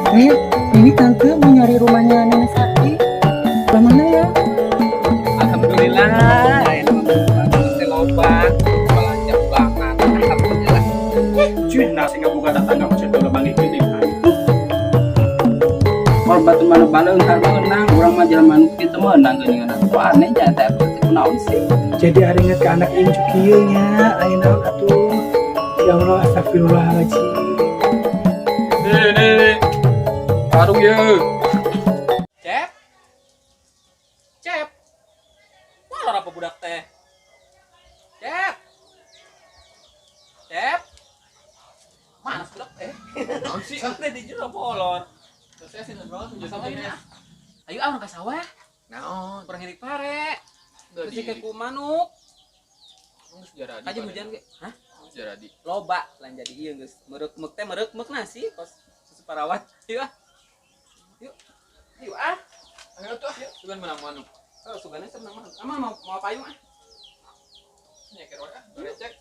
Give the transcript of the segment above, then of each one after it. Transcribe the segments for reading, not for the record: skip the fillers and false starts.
Eh, ini tante mau nyari rumahnya Nenek Sakti. Sebelah mana ya? Alhamdulillah, ini mesti lobang, belanja banget. Alhamdulillah. Cuy, nasi nggak buka tetangga macam itu lebang ini. Kalau batu mana-mana entar menang, orang mah jalan manuk kita menang geuningan aku aneh nya teh aku naon sih. Jadi hari inget ke anak ini cukieunya, ayo naon atuh. Ya Allah, astagfirullahaladzim. Nih. Warung ye. Cep. Cep. Wah, apa budak teh? Cep. Cep. Mana budak teh? Naon sih? Sampai di jero bolon. Terus saya sinten banget menjadi sama ini. Ayo ah ka sawah. Naon? Kurang hirik pare. Terus ke ku manuk. Geus jaradi. Aja hujan ge. Hah? Geus jaradi. Loba lain jadi ieu geus. Meurek-meuk teh meurek-meuk nasi kos separawat. Yuk ah. Yuk ah. Ayo tuh. Sugan menang manuk. Oh, sugannya senang manuk. Ama mau payung ah. Nyeker wae ah. Becek.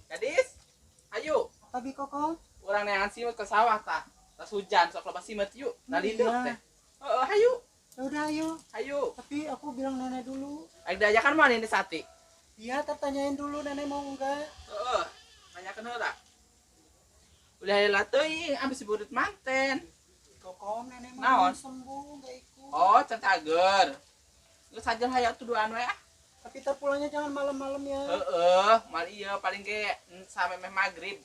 Gadis, ayo. Tapi Koko, Orang neangan simet ke sawah tah. Tas hujan sok lepas simet yuk. Nalinduk Iya. teh. Heeh, hayu. ya udah ayo. Hayu. Tapi aku bilang nenek dulu. Aing diajakan mana ini sate? Iya, tertanyain dulu nenek mau enggak. Heeh. Tanyakeun heula. Udah heula teuing abis budut manten. Koko, nenek Naon? mau sembuh enggak ikut. Oh, centager. Geus sajal hayang tuduhan we ah. Tapi terpulangnya jangan malam-malam ya. Heeh, mal ieu paling ge sampai meh magrib.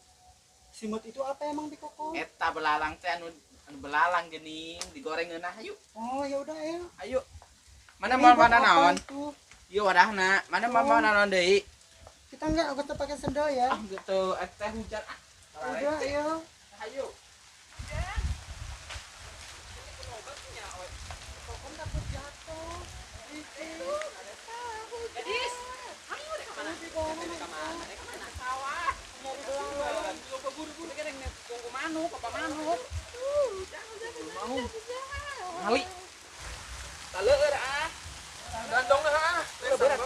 Simut itu apa emang di Koko? Eta belalang teh anu belalang geuning digoreng geunah hayu. Oh, ya udah ayo. Ayo. Mana Ini mau buat mana apa naon? itu? Ieu wadahna. Mana mau naon deui? Kita enggak usah pakai sendal ya. Ah gitu, teh hujan ah. Udah ayo. Ayo. Koko takut jatuh. Gadis, ayo deh kemana? Dek kemana? Dek kemana? Sawah. Nyari belalang. Coba buru-buru dek rek tunggu manuk, apa manuk? Mau. Mali. Taleur ah. Gandong ah. Berat.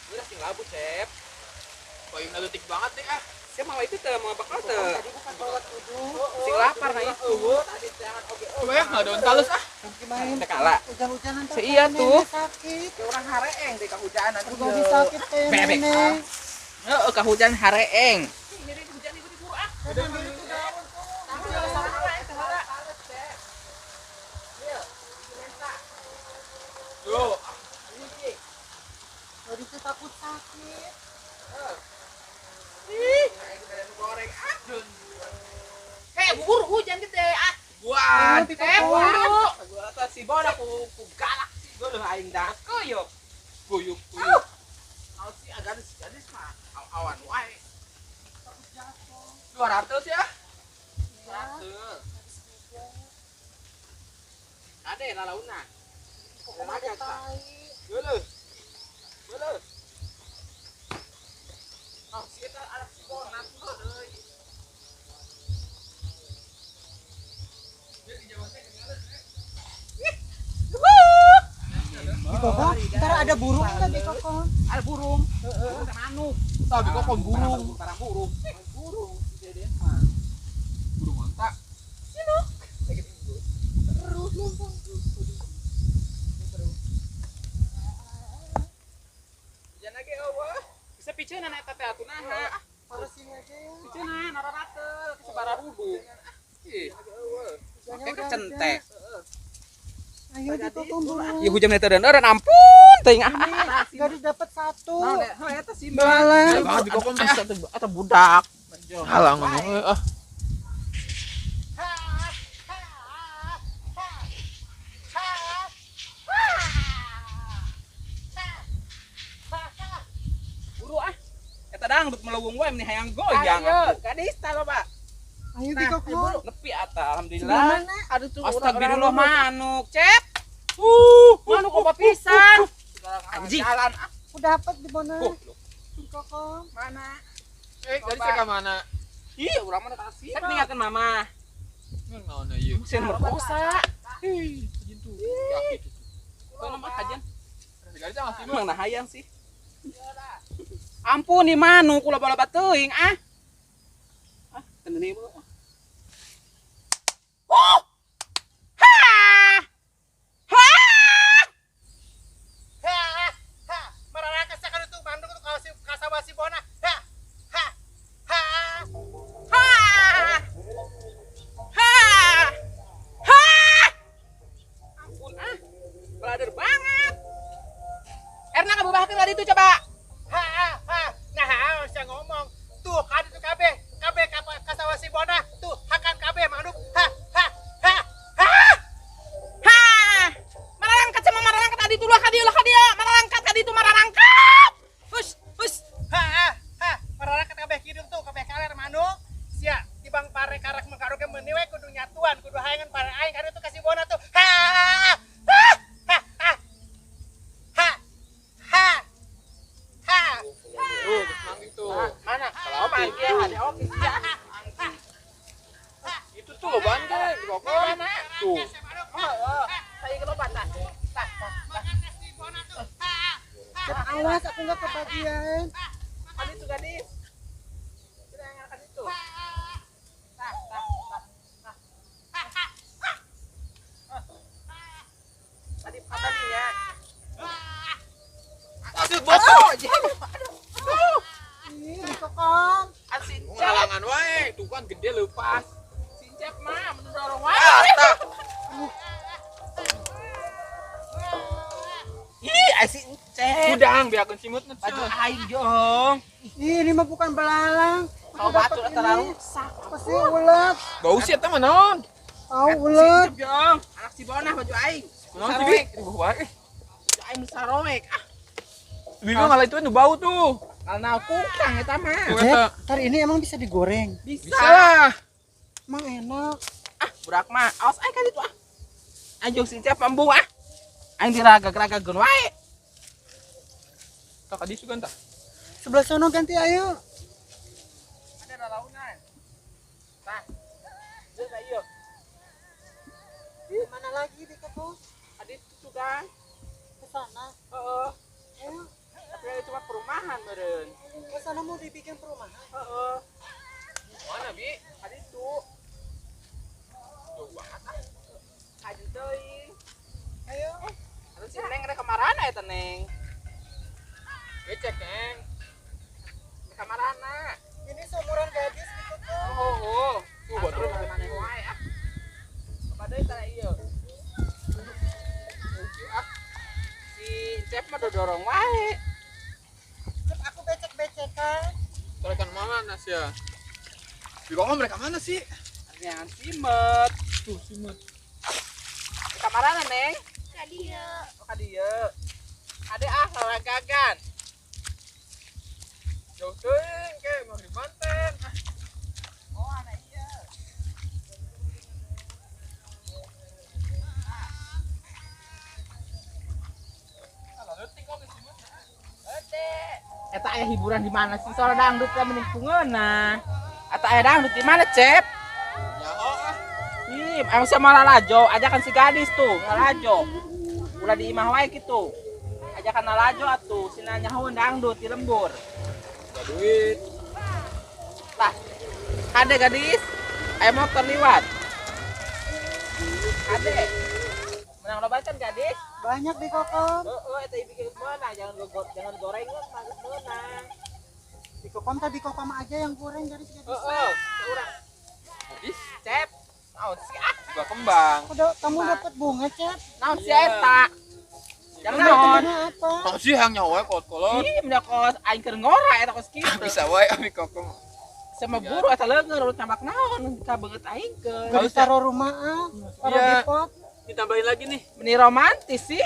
Berat sing labu, Cep. Payungna leutik banget deh ah. Saya mau itu teh mau bakal teh. Tadi bukan sholat wudhu. Sing lapar na itu. Tadi jangan oge. Coba ya daun talus ah. Gimana? Teh kala. Hujan-hujanan Si iya tuh. sakit. Kayak orang hareeng deh kahujanan. Udah disakit kayak Bebek. nenek. Heeh, kahujan hareeng. Yo, Jadi tuh takut sakit. goreng adun. Buru hujan gede ah. Buat, Tapi kok buru. Gua atas si bola ku galak sih. Gua udah aing dah kuyup. Kuyup. Au si gadis mah awan wae. 200 ya. 200. Ada ya lalauna. Kok ada tai. Geuleuh. Oh, si eta anak si bonak deui. Di Koko, ntar ada burung nggak di Koko? Ada burung. Burung teh manuk. Tah di kokon burung. Parang burung. Burung. Jadi mah. Burung onta. Sino? Terus lompong. Jangan lagi eueuh. Bisa piceuna eta teh atunaha. Taruh sini aja ya. Piceuna nararate sabara rudu. Ih, Hujannya oke udah kecentek. Ayo di Koko burung. Ya hujan eta dan ampun teuing ah. Gadis dapat satu. Naon eta sih Belalang. banget di kokon eta budak. Halang ah. Buru ah. Eta dangdut melewung wae meni hayang goyang. Ayo, gadis tah loba. Ayo di Koko. Nepi ata Sebelah alhamdulillah. mana? Aduh tuh astagfirullah manuk, Cep. Manuk apa pisan? Anjing. Jalan ah. Aku dapat di mana? Goblok. Di Koko. Mana? Gadis ke mana? Iya, urang mah kasih. Saya tinggalkan mama. Naon ieu? Sen merkosa. Hijin tuh. Yakin itu. Kau nama kajian? Gadis mah sih. Emang nah hayang sih. Ampun di manu kula bala bateuing ah. Ah, tendeni bu. Oh! Ha! Ha! Ha, mararaka sa kanito Bandung to kasawa si Bona. Ha. Ha. Ha. Ha! Ha! Ha! Ampun ah. Belader banget. Erna kabubahkeun tadi itu coba. Ha. Ha. Nah, saya ngomong. Tuh, kan itu kabeh kasawa si Bona. Tuh, hakan kabeh manuk. Ha. Ha. Ha. Ha. Ha! Mararangkat sama mararangkat tadi itu lah dia. Mararangkat tadi itu mararangkat. Hus. Ha. Ha. Mararaka kabeh kidung tuh, kabeh kaler manuk. Sia, tibang pare karak mengkaroge meuni we kudu nyatuan, kudu hayangan pare aing kan itu kasih Bona tuh. Ha. Ha. Ha. Ha. Ha. Ha. Ha. Tuh, mang itu. Mana? Kalau apa dia ada oke sih. Itu tuh lo bandel, pokok. Mana? Tuh. Oh, saya ke lobat dah. Awas aku enggak kebagian. Tadi itu gadis. Kita yang akan itu. Tadi apa dia? Aduh, Aduh. Ini kokon. Asin cep. Ngalangan wae, tuh kan gede lepas. Sincep mah mendorong wae. Ih, asin cep. Udang biarkan simut Baju ngecek. aing jong. Ini mah bukan belalang. Kalau batu terlalu rusak. Pasti ulet. Bau sih eta mah naon? Tahu ulet. Sincep jong. Anak si Bonah baju aing. Naon sih, Bi? Bau wae. Baju aing sarowek. Ah, Bingung malah itu nu bau tuh. karena kukang eta mah. Tuh eta. Ntar ini emang bisa digoreng. Bisa. Bisa lah. Emang enak. Ah, budak mah. Awas aing kan itu ah. Anjung sincep pembung ah. Aing diragag-ragageun wae. Tak kadis juga entah. Sebelah sono ganti ayo. Ada lalaunan. Tah. Jeung ayo. Di mana lagi di kebun? Adit itu kan. Ke sana. Heeh. Ayo. Tapi itu mah perumahan meureun. Ke sana mau dibikin perumahan. Heeh. Mana, Bi? Adit tuh. Tuh banget ah. Kaju teuing. Ayo. Terus si Neng rek kamarana eta Neng? Becek, Neng. Di kamarana. Ini seumuran gadis gitu tuh. Oh. Tuh, batur. Mana wae ah. Kepada tara ieu. Ah. Si Cep mah dodorong wae. Cep aku becek-becekan. Terekan mana sih ya? Di bawah mereka mana sih? Yang simet. Tuh, simut. Di kamarana Neng? Ka dieu. Oh ka dieu. Ade ah laragagan. Jauh teuing ke mau di Banten. Oh anak iya. Eta aya hiburan di mana sih? Soal dangdut teh mending pungeuna. Eta aya dangdut di mana, Cep? Ya oh. Ih, emang sama lalajo, ajakan si gadis tuh, lalajo. Ulah di imah wae kitu. Ajakan lalajo atuh, sina nyahoeun dangdut di lembur. Gak duit. Lah, kade gadis, aya motor liwat. Kade. Menang loba kan gadis? Banyak di kokon. Heeh, eta bikin mana? Jangan goreng lu, magus menang. Di kokon tadi kokon aja yang goreng jadi gadis. Heeh, urang. Gadis Cep. Naon sih ah? juga kembang. Kamu dapat bunga, Cep. Naon si eta? Jangan Bunga naon. apa? Tahu sih yang nyawa kolot. Ih, mendak kos aing keur ngora eta kos kitu. Bisa wae ami kokom. Sama buru eta leungeur urut nambak naon ka beungeut aing keun. Gak taruh rumah ah. Taruh Iya. di pot. Ditambahin lagi nih. Meni romantis sih.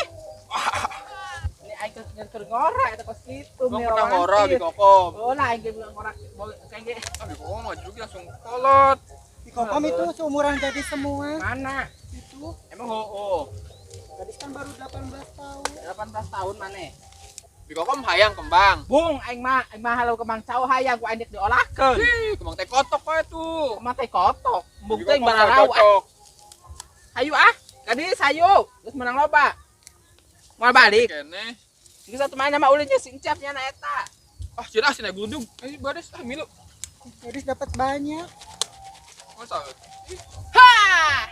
Ini aing keur ngora eta kos kitu. Bang meni pernah ngora romantis. di kokom. Oh lah aing bilang ngora kayak ge. Abi kokom mah juga langsung kolot. Di kokon itu seumuran gadis semua. Mana? Itu Emang oh. gadis kan baru 18 tahun. 18 tahun maneh. Bikokom hayang kembang. Bung aing mah halau kemang cau hayang ku aing diolahkeun. Ih, kembang teh kotok wae tuh. Kemang teh kotok. Bung teh Bikokom bararau. cocok. Hayu ah. Gadis hayu. Geus menang loba. Moal balik. Kene. Geus atuh mana mah ulin jeung sincapnya na eta. Ah, cenah sini gludug. Baris milu. Gadis dapat banyak. Masa? Ha!